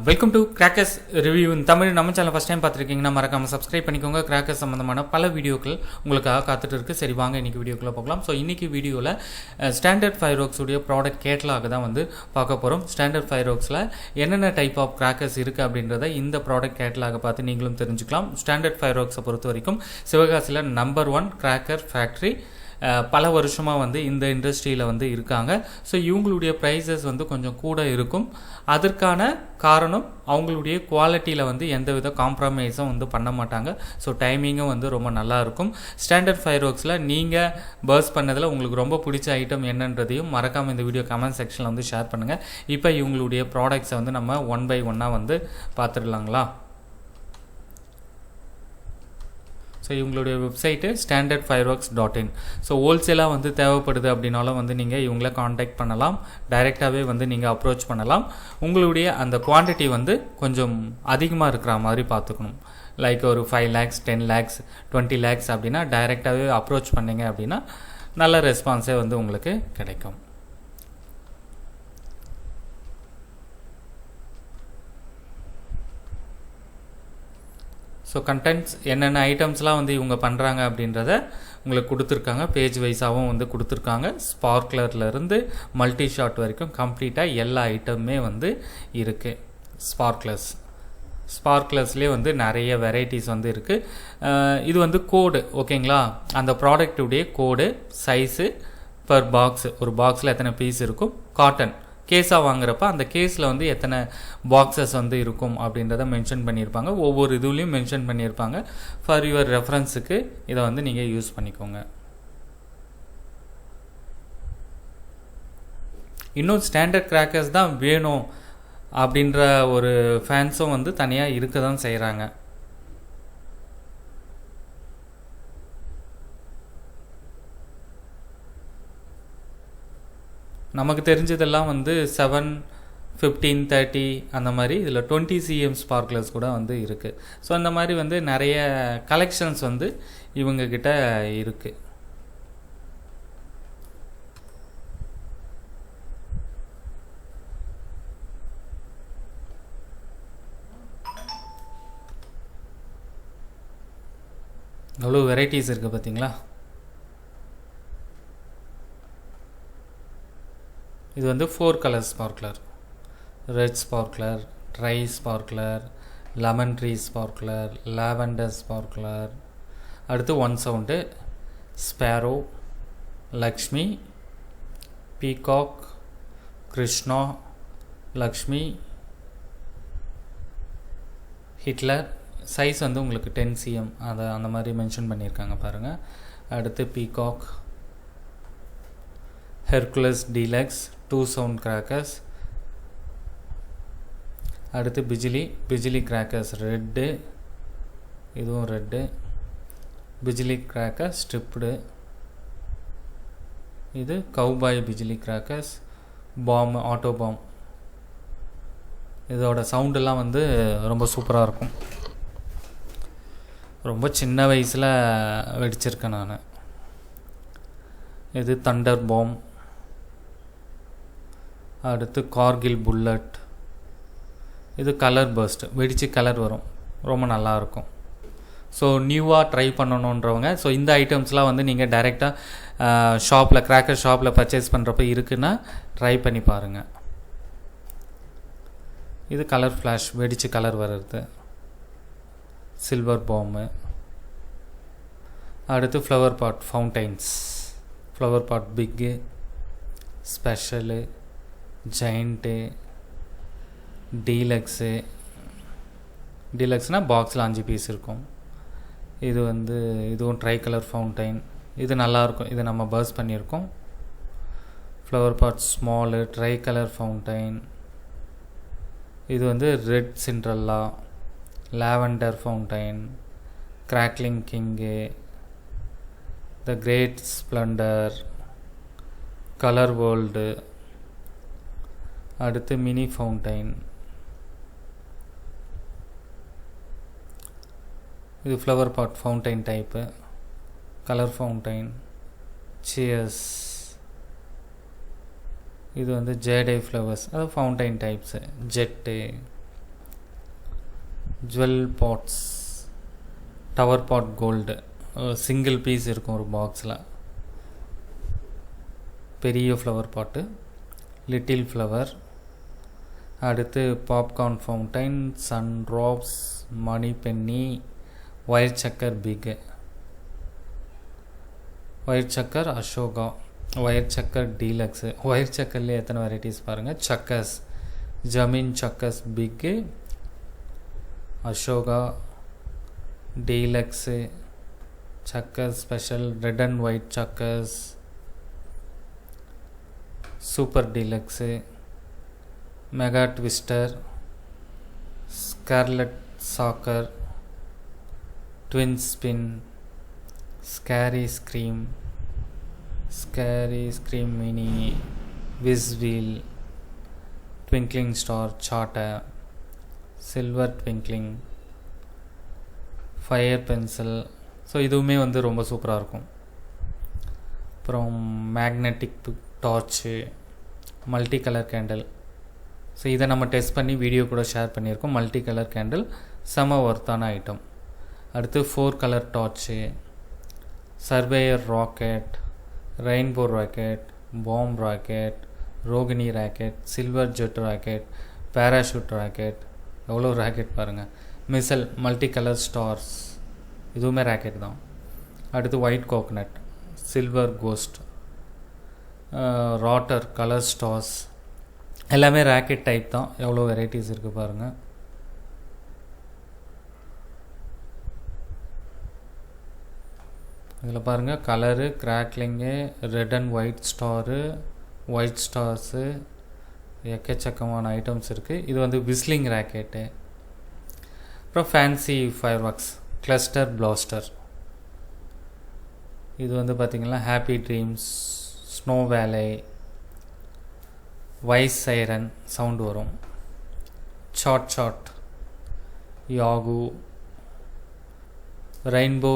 Welcome to crackers review இன் தமிழ். நம்ம channel first time பார்த்துருக்கீங்கன்னா மறக்காமல் subscribe பண்ணிக்கோங்க. கிராக்கர்ஸ் சம்மந்தமான பல வீடியோக்கள் உங்களுக்காக காத்துட்டு இருக்குது. சரி வாங்க இன்றைக்கி வீடியோக்குள்ளே பார்க்கலாம். ஸோ இன்றைக்கி வீடியோவில் ஸ்டாண்டர்ட் ஃபயர்வொர்க்ஸுடைய ப்ராடக்ட் கேட்டலாக தான் வந்து பார்க்க போகிறோம். ஸ்டாண்டர்ட் ஃபயர்வொர்க்ஸில் என்னென்ன டைப் ஆஃப் கிராக்கர்ஸ் இருக்குது அப்படின்றத இந்த ப்ராடக்ட் கேட்டலாக பார்த்து நீங்களும் தெரிஞ்சுக்கலாம். ஸ்டாண்டர்ட் ஃபயர்வொர்க்ஸை பொறுத்த வரைக்கும் சிவகாசியில் நம்பர் 1 கிராக்கர் ஃபேக்ட்ரி. பல வருஷமாக வந்து இந்த இண்டஸ்ட்ரியில் வந்து இருக்காங்க. ஸோ இவங்களுடைய ப்ரைஸஸ் வந்து கொஞ்சம் கூட இருக்கும். அதற்கான காரணம் அவங்களுடைய குவாலிட்டியில் வந்து எந்தவித காம்ப்ரமைஸும் வந்து பண்ண மாட்டாங்க. ஸோ டைமிங்கும் வந்து ரொம்ப நல்லா இருக்கும். ஸ்டாண்டர்ட் ஃபயர்வொர்க்ஸில் நீங்கள் பர்ஸ் பண்ணதில் உங்களுக்கு ரொம்ப பிடிச்ச ஐட்டம் என்னன்றதையும் மறக்காமல் இந்த வீடியோ கமெண்ட் செக்ஷனில் வந்து ஷேர் பண்ணுங்கள். இப்போ இவங்களுடைய ப்ராடக்ட்ஸை வந்து நம்ம 1 by 1 வந்து பார்த்துடலாங்களா? ஸோ இவங்களுடைய வெப்சைட்டு standardfireworks.in. ஸோ ஹோல்சேலாக வந்து தேவைப்படுது அப்படின்னாலும் வந்து நீங்கள் இவங்கள காண்டாக்ட் பண்ணலாம். டைரெக்டாகவே வந்து நீங்கள் அப்ரோச் பண்ணலாம். உங்களுடைய அந்த குவான்டிட்டி வந்து கொஞ்சம் அதிகமாக இருக்கிற மாதிரி பார்த்துக்கணும். லைக் ஒரு 5 lakhs 10 lakhs 20 lakhs அப்படின்னா டைரெக்டாகவே அப்ரோச் பண்ணிங்க அப்படின்னா நல்ல ரெஸ்பான்ஸே வந்து உங்களுக்கு கிடைக்கும். ஸோ கண்டென்ட்ஸ் என்னென்ன ஐட்டம்ஸ்லாம் வந்து இவங்க பண்ணுறாங்க அப்படின்றத உங்களுக்கு கொடுத்துருக்காங்க. பேஜ் வைஸாகவும் வந்து கொடுத்துருக்காங்க. ஸ்பார்க்லர்லேருந்து மல்டி ஷாட் வரைக்கும் கம்ப்ளீட்டாக எல்லா ஐட்டமுமே வந்து இருக்குது. ஸ்பார்க்லர்ஸ்லேயே வந்து நிறைய வெரைட்டிஸ் வந்து இருக்குது. இது வந்து கோடு ஓகேங்களா? அந்த ப்ராடக்டுடைய கோடு, சைஸு, பர் பாக்ஸு, ஒரு பாக்ஸில் எத்தனை பீஸ் இருக்கும், காட்டன் கேஸாக வாங்குறப்ப அந்த கேஸில் வந்து எத்தனை பாக்ஸஸ் வந்து இருக்கும் அப்படின்றத மென்ஷன் பண்ணியிருப்பாங்க. ஒவ்வொரு இதுலேயும் மென்ஷன் பண்ணியிருப்பாங்க. ஃபார் யுவர் ரெஃபரன்ஸுக்கு இதை வந்து நீங்கள் யூஸ் பண்ணிக்கோங்க. இன்னும் ஸ்டாண்டர்ட் கிராக்கர்ஸ் தான் வேணும் அப்படின்ற ஒரு ஃபேன்ஸும் வந்து தனியாக இருக்க தான் செய்கிறாங்க. நமக்கு தெரிஞ்சதெல்லாம் வந்து 7, 15, 30 அந்த மாதிரி. இதில் 20 cm ஸ்பார்க்லர்ஸ் கூட வந்து இருக்குது. ஸோ அந்த மாதிரி வந்து நிறைய கலெக்ஷன்ஸ் வந்து இவங்கக்கிட்ட இருக்குது. எவ்வளோ வெரைட்டிஸ் இருக்குது பார்த்தீங்களா? இது வந்து 4 colour sparkler. Red sparkler, try sparkler, lemon tree sparkler, lavender sparkler. அடுத்து 1 sound, Sparrow, Lakshmi, peacock, Krishna, Lakshmi, Hitler. Size வந்து உங்களுக்கு 10 cm அதை அந்த மாதிரி மென்ஷன் பண்ணியிருக்காங்க பாருங்கள். அடுத்து peacock, Hercules deluxe 2 sound crackers. அடுத்து பிஜிலி கிராக்கர்ஸ் ரெட்டு, இதுவும் ரெட்டு. Bijli cracker striped. இது cowboy Bijli crackers. Bomb, auto bomb. இதோட சவுண்டெல்லாம் வந்து ரொம்ப சூப்பராக இருக்கும். ரொம்ப சின்ன வயசில் வெடிச்சிருக்கேன் நான். இது தண்டர் பாம். அடுத்து கார்கில் புல்லட். இது கலர் பர்ஸ்ட், வெடிச்சு கலர் வரும், ரொம்ப நல்லாயிருக்கும். ஸோ நியூவாக ட்ரை பண்ணணுன்றவங்க ஸோ இந்த ஐட்டம்ஸ்லாம் வந்து நீங்கள் டைரெக்டாக ஷாப்பில், கிராக்கர் ஷாப்பில் பர்ச்சேஸ் பண்ணுறப்ப இருக்குன்னா ட்ரை பண்ணி பாருங்கள். இது கலர் ஃப்ளாஷ், வெடிச்சு கலர் வர்றது, சில்வர் பாம்பு. அடுத்து flower pot fountains. Flower pot big, special, giant, deluxe. டீலக்ஸ்னால் பாக்ஸில் 5 பீஸ் இருக்கும். இது வந்து இதுவும் ட்ரை கலர் ஃபவுண்டைன். இது நல்லாயிருக்கும். இது நம்ம பர்ஸ் பண்ணியிருக்கோம். Flower pot small, tri colour fountain. இது வந்து red Cinderella, lavender fountain, crackling king, the great splendour, colour world. அடுத்து மினி ஃபவுண்டைன். இது flower pot fountain type, colour fountain. Cheers. இது வந்து ஜேடே ஃப்ளவர்ஸ், அது fountain types. Jet, jewel pots, tower pot gold, single piece இருக்கும் ஒரு பாக்ஸில். பெரிய flower pot, little flower. அடுத்து popcorn fountain, sun drops, money penny, wire chakkar big, wire chakkar Ashoka, wire chakkar deluxe. Wire சக்கர்லேயே எத்தனை வெரைட்டிஸ் பாருங்கள். சக்கர்ஸ், ஜமீன் chakkars big, Ashoka, deluxe, chakkar special, red and white chakkars, super deluxe, mega twister, scarlet chakkar, twin spin, scary scream mini, whiz wheel, twinkling star charter, silver twinkling, fire pencil. So இதுவுமே வந்து ரொம்ப சூப்பராக இருக்கும். அப்புறம் magnetic torch, multi colour candle. So இதை நம்ம test பண்ணி video கூட ஷேர் பண்ணியிருக்கோம். மல்டி கலர் கேண்டில் செம ஒர்த்தான ஐட்டம். அடுத்து 4 colour torch, surveyor rocket, rainbow rocket, bomb rocket, Rohini rocket, silver jet rocket, parachute rocket. எவ்வளோ ராக்கெட் பாருங்கள். மிசல், மல்டி கலர் ஸ்டார்ஸ், இதுவுமே ராக்கெட் தான். அடுத்து white coconut, silver ghost, rotor, colour stars, எல்லாமே rocket type தான். எவ்வளோ வெரைட்டிஸ் இருக்குது பாருங்கள். இதில் பாருங்கள் colour, crackling, red and white star, white stars, எக்கச்சக்கமான ஐட்டம்ஸ் இருக்குது. இது வந்து விஸ்லிங் ராக்கெட்டு. அப்புறம் fancy fireworks, cluster blaster. இது வந்து பார்த்திங்கன்னா ஹாப்பி ட்ரீம்ஸ், ஸ்னோ வேலை, வைஸ் சைரன் சவுண்டு வரும், ஷாட், யாகு, rainbow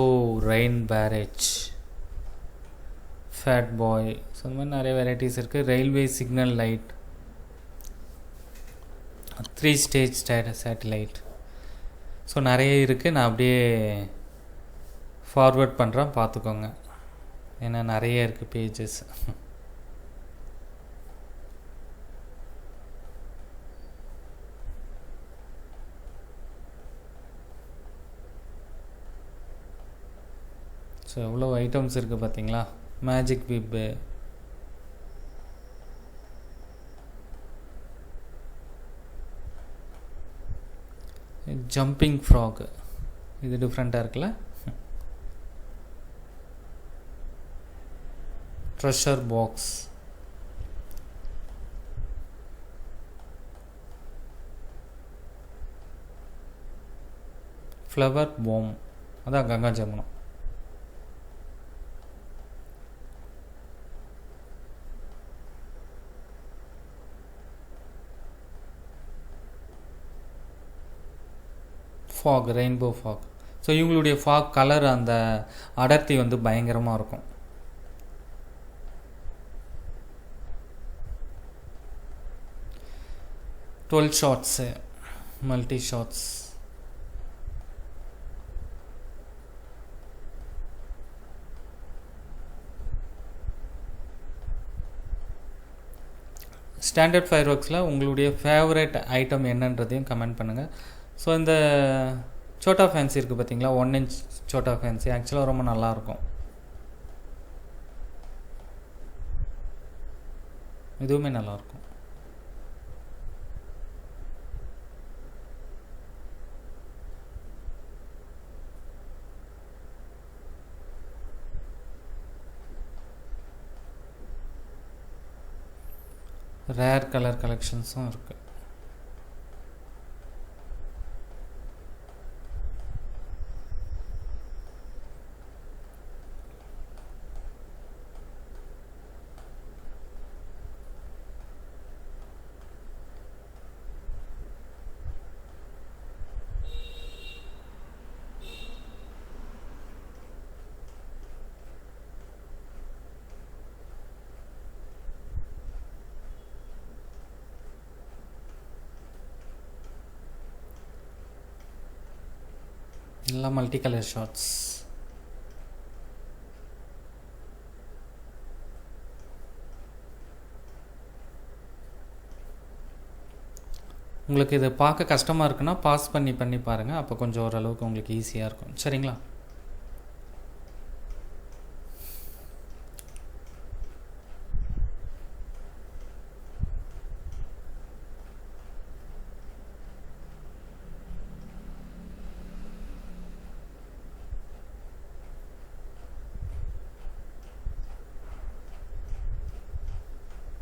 rain barrage, fat boy. So இந்த மாதிரி நிறைய வெரைட்டிஸ் இருக்குது. Railway signal light, 3 stage satellite. So நிறைய இருக்குது. நான் அப்படியே ஃபார்வேர்ட் பண்ணுறேன், பார்த்துக்கோங்க. ஏன்னா நிறைய இருக்குது பேஜஸ். ஸோ எவ்வளோ ஐட்டம்ஸ் இருக்குது பார்த்தீங்களா. மேஜிக் விப்பு, ஜம்பிங் ஃப்ராக், இது டிஃப்ரெண்ட்டாக இருக்குல்ல. ட்ரெஷர் பாக்ஸ், ஃப்ளவர் பாம், அதான் Ganga Jamuna. Fog, rainbow fog. So இவங்களுடைய ஃபாக் கலர், அந்த அடர்த்தி வந்து பயங்கரமாக இருக்கும். Twelve shots, multi shots. Standard fire ஒர்க்ஸில் உங்களுடைய ஃபேவரட் ஐட்டம் என்னன்றதையும் கமெண்ட் பண்ணுங்கள். ஸோ இந்த சோட்டா ஃபேன்சி இருக்குது பார்த்தீங்களா, 1 inch சோட்டா ஃபேன்சி ஆக்சுவலாக ரொம்ப நல்லாயிருக்கும். இதுவுமே நல்லாயிருக்கும். ரேர் கலர் கலெக்ஷன்ஸும் இருக்குது. எல்லாம் மல்டி கலர் ஷார்ட்ஸ். உங்களுக்கு இது பார்க்க கஷ்டமாக இருக்குன்னா பாஸ் பண்ணி பாருங்கள். அப்போ கொஞ்சம் ஓரளவுக்கு உங்களுக்கு ஈஸியாக இருக்கும். சரிங்களா?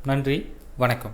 நன்றி, வணக்கம்.